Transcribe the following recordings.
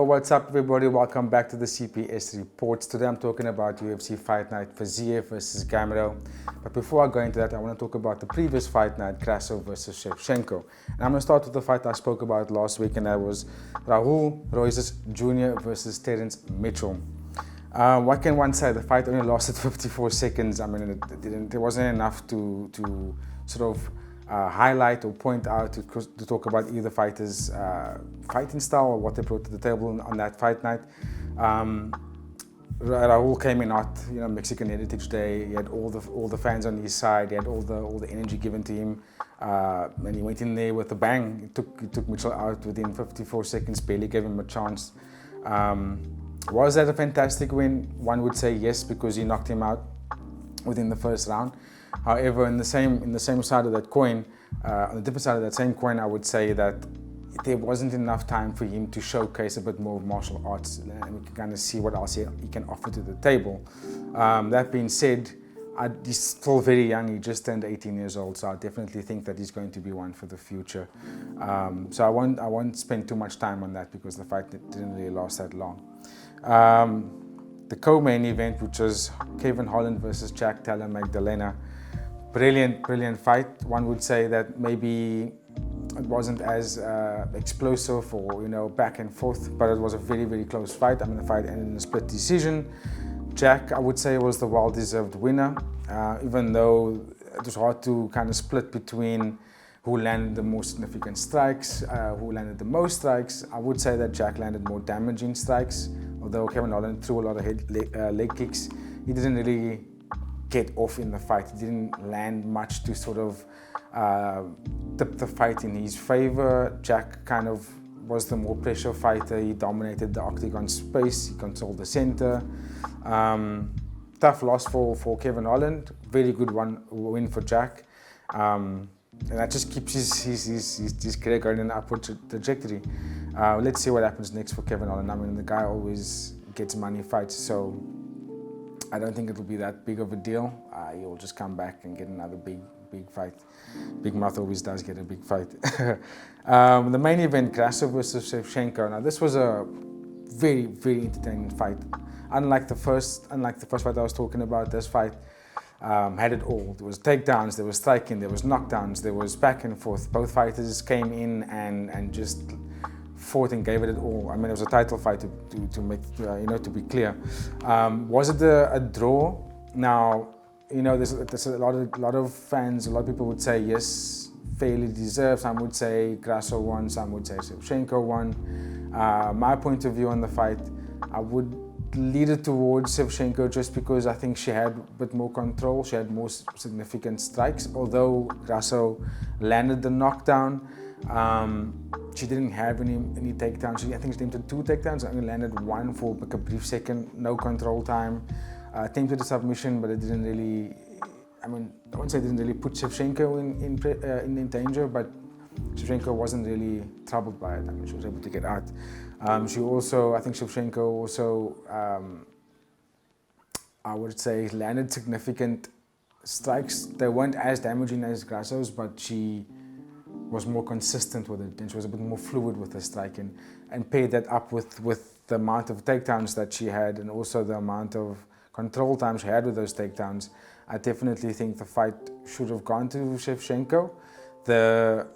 what's up everybody? Welcome back to the CPS Reports. Today I'm talking about UFC Fight Night Fiziev versus Gamrot. But before I go into that, I want to talk about the previous fight night, Grasso versus Shevchenko. And I'm going to start with the fight I spoke about last week, and that was Raul Royces Jr. versus Terence Mitchell. What can one say? The fight only lasted 54 seconds. I mean, there wasn't enough to sort of highlight or point out to talk about either fighters' fighting style or what they brought to the table on that fight night. Raul came in hot, Mexican Heritage Day. He had all the fans on his side. He had all the energy given to him, and he went in there with a bang. He took Mitchell out within 54 seconds. Barely gave him a chance. Was that a fantastic win? One would say yes, because he knocked him out within the first round. However, in the same side of that coin, on the different side of that same coin, I would say that there wasn't enough time for him to showcase a bit more of martial arts, and we can kind of see what else he can offer to the table. That being said, he's still very young. He just turned 18 years old, so I definitely think that he's going to be one for the future. So I won't spend too much time on that because the fight didn't really last that long. The co-main event, which was Kevin Holland versus Jack Della Magdalena. Brilliant fight. One would say that maybe it wasn't as explosive or back and forth, but it was a very close fight. I mean, the fight ended in a split decision. Jack, I would say, was the well-deserved winner, even though it was hard to kind of split between who landed the more significant strikes, who landed the most strikes. I would say that Jack landed more damaging strikes, although Kevin Holland threw a lot of leg kicks. He didn't really get off in the fight. He didn't land much to sort of tip the fight in his favor. Jack kind of was the more pressure fighter. He dominated the octagon space. He controlled the center. Tough loss for Kevin Holland. Very good win for Jack. And that just keeps his career going in an upward trajectory. Let's see what happens next for Kevin Holland. I mean, the guy always gets money fights, so I don't think it'll be that big of a deal. He'll just come back and get another big fight. Big mouth always does get a big fight. The main event, Grasso versus Shevchenko. Now, this was a very entertaining fight. Unlike the first fight I was talking about, this fight had it all. There was takedowns, there was striking, there was knockdowns, there was back and forth. Both fighters came in and just fought and gave it all. I mean, it was a title fight to make to be clear. Was it a draw? Now, there's a lot of fans, a lot of people would say yes, fairly deserved. Some would say Grasso won, some would say Shevchenko won. My point of view on the fight, I would lead it towards Shevchenko just because I think she had a bit more control. She had more significant strikes. Although Grasso landed the knockdown, she didn't have any takedowns. I think she attempted 2 takedowns. Only landed 1 for like a brief second. No control time. Attempted a submission, but it didn't really. I mean, I wouldn't say it didn't really put Shevchenko in danger, but Shevchenko wasn't really troubled by it. I mean, she was able to get out. I think Shevchenko also, I would say, landed significant strikes. They weren't as damaging as Grasso's, but she was more consistent with it, and she was a bit more fluid with her striking, and paired that up with the amount of takedowns that she had, and also the amount of control time she had with those takedowns. I definitely think the fight should have gone to Shevchenko. The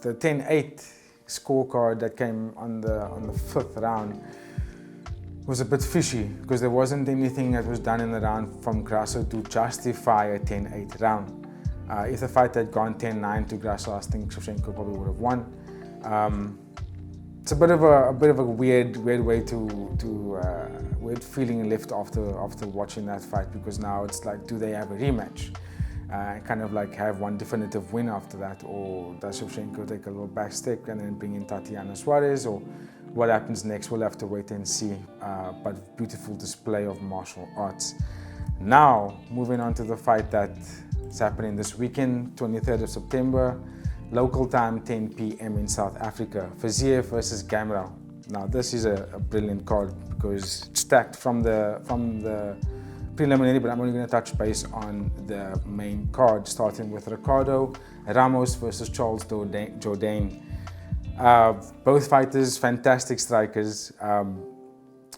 10-8 scorecard that came on the 5th round was a bit fishy, because there wasn't anything that was done in the round from Grasso to justify a 10-8 round. If the fight had gone 10-9 to Grasso, I think Shevchenko probably would have won. It's a bit of a weird way weird feeling left after watching that fight, because now it's like, do they have a rematch? Kind of like have one definitive win after that, or does Shevchenko take a little back step and then bring in Tatiana Suarez, or what happens next? We'll have to wait and see. But beautiful display of martial arts. Now, moving on to the fight that's happening this weekend, 23rd of September, local time, 10 p.m. in South Africa. Fiziev versus Gamrot. Now, this is a brilliant card because it's stacked from the preliminary, but I'm only going to touch base on the main card, starting with Ricardo Ramos versus Charles Jourdain. Both fighters, fantastic strikers.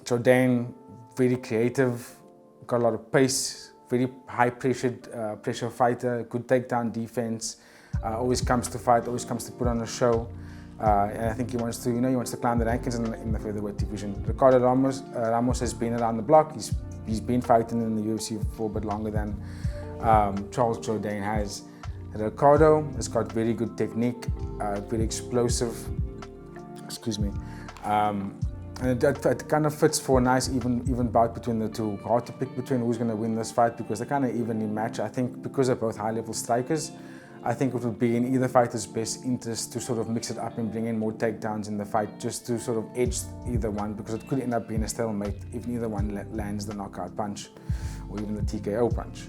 Jourdain, very creative, got a lot of pace, very high pressure fighter, good takedown defense, always comes to fight, always comes to put on a show. And I think he wants to, he wants to climb the rankings in the featherweight division. Ricardo Ramos has been around the block. He's been fighting in the UFC for a bit longer than Charles Jourdain has. Ricardo has got very good technique, very explosive. Excuse me. And it kind of fits for a nice even bout between the two. Hard to pick between who's going to win this fight because they're kind of evenly matched. I think because they're both high-level strikers, I think it would be in either fighter's best interest to sort of mix it up and bring in more takedowns in the fight just to sort of edge either one, because it could end up being a stalemate if neither one lands the knockout punch or even the TKO punch.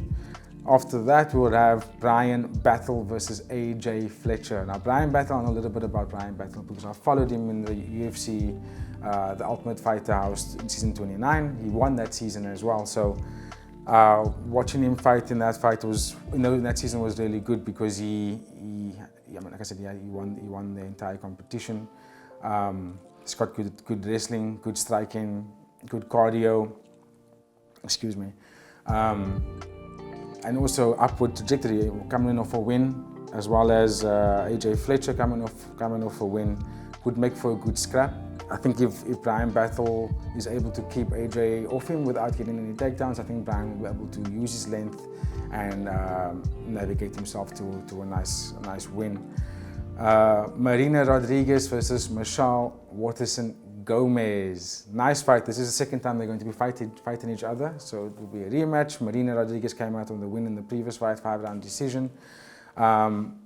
After that, we would have Brian Battle versus AJ Fletcher. Now, Brian Battle, I know a little bit about Brian Battle because I followed him in the UFC, the Ultimate Fighter House in season 29. He won that season as well. So watching him fight in that fight that season was really good because he won the entire competition. He's got good wrestling, good striking, good cardio. Excuse me. And also upward trajectory, coming off a win, as well as AJ Fletcher coming off a win, would make for a good scrap. I think if Brian Battle is able to keep AJ off him without getting any takedowns, I think Brian will be able to use his length and navigate himself to a nice win. Marina Rodriguez versus Michelle Waterson-Gomez. Nice fight. This is the second time they're going to be fighting each other, so it will be a rematch. Marina Rodriguez came out on the win in the previous fight, 5-round decision.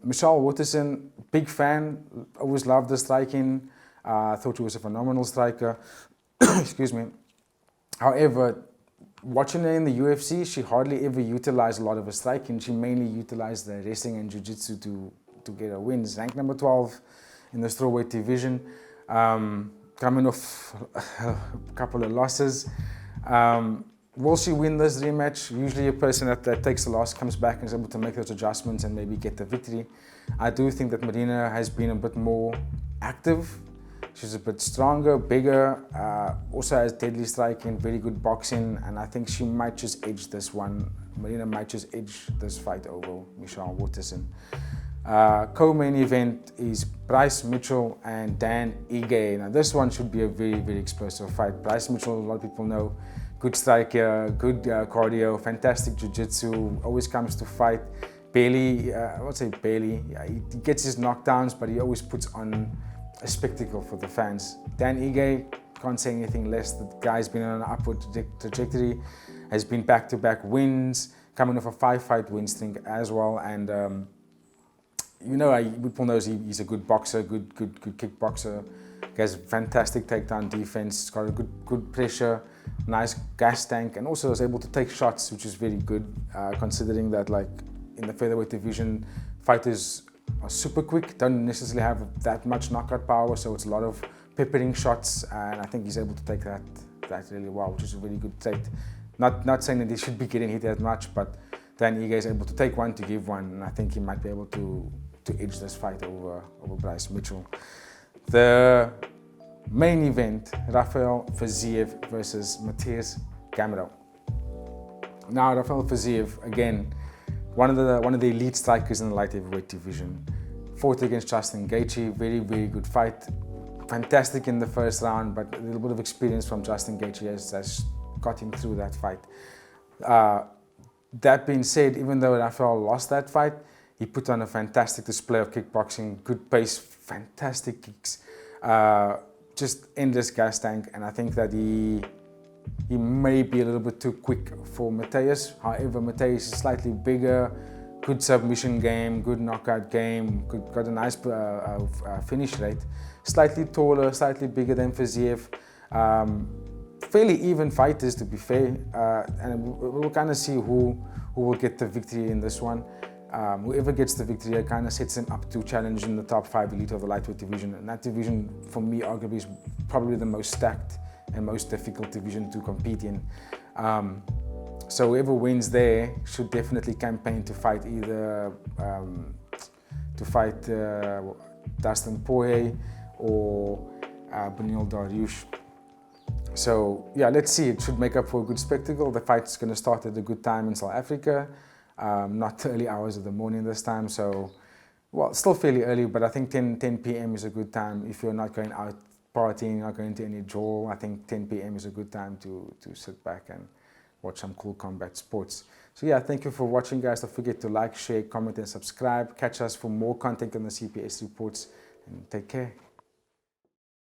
Michelle Waterson, big fan, always loved the striking. Thought she was a phenomenal striker. Excuse me. However, watching her in the UFC, she hardly ever utilized a lot of her striking. She mainly utilized the wrestling and jiu-jitsu to get her wins. Ranked number 12 in the strawweight division. Coming off a couple of losses. Will she win this rematch? Usually a person that takes the loss comes back and is able to make those adjustments and maybe get the victory. I do think that Marina has been a bit more active. She's a bit stronger, bigger, also has deadly striking, very good boxing, and I think she might just edge this one. Marina might just edge this fight over Michelle Waterson. Co-main event is Bryce Mitchell and Dan Ige. Now this one should be a very, very explosive fight. Bryce Mitchell, a lot of people know, good striker, good cardio, fantastic jiu-jitsu, always comes to fight. Barely, I won't say barely, he gets his knockdowns, but he always puts on a spectacle for the fans. Dan Ige, can't say anything less. The guy's been on an upward trajectory, has been back-to-back wins, coming off a 5-fight win streak as well, and people know he's a good boxer, good kickboxer. He has fantastic takedown defense. He's got a good pressure, nice gas tank, and also is able to take shots, which is very good, considering that like in the featherweight division, fighters are super quick, don't necessarily have that much knockout power, so it's a lot of peppering shots, and I think he's able to take that really well, which is a really good trait. Not saying that he should be getting hit that much, but Dan Ige is able to take one to give one, and I think he might be able to edge this fight over Bryce Mitchell. The main event, Rafael Fiziev versus Mateusz Gamrot. Now, Rafael Fiziev, again, one of the elite strikers in the light heavyweight division. Fought against Justin Gaethje, very, very good fight. Fantastic in the first round, but a little bit of experience from Justin Gaethje has got him through that fight. That being said, even though Rafael lost that fight, he put on a fantastic display of kickboxing, good pace, fantastic kicks, just endless gas tank, and I think that he may be a little bit too quick for Mateusz. However, Mateusz is slightly bigger, good submission game, good knockout game, got a nice finish rate. Slightly taller, slightly bigger than Fiziev. Fairly even fighters, to be fair, and we'll kind of see who will get the victory in this one. Whoever gets the victory, it kind of sets them up to challenge in the top 5 elite of the lightweight division. And that division, for me, arguably is probably the most stacked and most difficult division to compete in. So whoever wins there should definitely campaign to fight either Dustin Poirier or Beneil Dariush. So yeah, let's see. It should make up for a good spectacle. The fight's going to start at a good time in South Africa, not the early hours of the morning this time. So, well, still fairly early, but I think 10 p.m. is a good time if you're not going out partying, not going to any draw. I think 10 p.m. is a good time to sit back and watch some cool combat sports. So yeah, thank you for watching, guys. Don't forget to like, share, comment, and subscribe. Catch us for more content on the CPS reports, and take care.